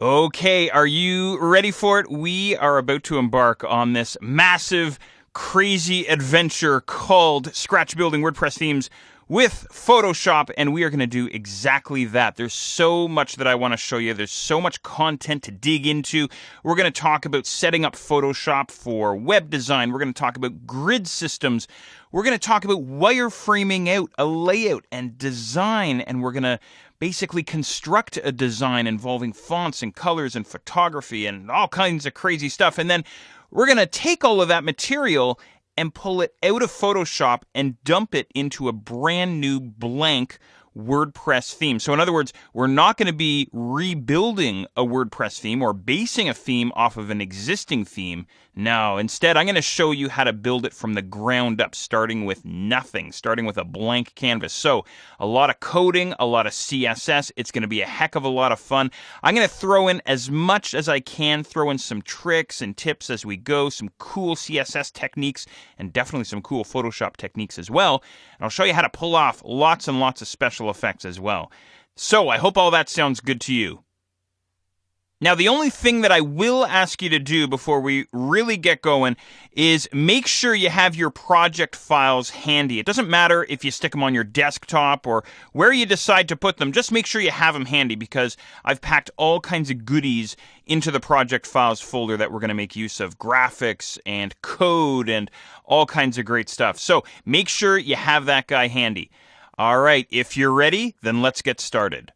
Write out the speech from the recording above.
Okay, are you ready for it? We are about to embark on this massive, crazy adventure called Scratch Building WordPress Themes with Photoshop, and we are going to do exactly that. There's so much that I want to show you. There's so much content to dig into. We're going to talk about setting up Photoshop for web design. We're going to talk about grid systems. We're going to talk about wireframing out a layout and design, and we're going to basically construct a design involving fonts and colors and photography and all kinds of crazy stuff. And then we're going to take all of that material and pull it out of Photoshop and dump it into a brand new blank WordPress theme. So in other words, we're not going to be rebuilding a WordPress theme or basing a theme off of an existing theme. No, instead, I'm going to show you how to build it from the ground up, starting with nothing, starting with a blank canvas. So a lot of coding, a lot of CSS. It's going to be a heck of a lot of fun. I'm going to throw in as much as I can, throw in some tricks and tips as we go, some cool CSS techniques, and definitely some cool Photoshop techniques as well. And I'll show you how to pull off lots and lots of special effects as well. So I hope all that sounds good to you. Now, the only thing that I will ask you to do before we really get going is make sure you have your project files handy. It doesn't matter if you stick them on your desktop or where you decide to put them. Just make sure you have them handy because I've packed all kinds of goodies into the project files folder that we're going to make use of. Graphics and code and all kinds of great stuff. So make sure you have that guy handy. All right, if you're ready, then let's get started.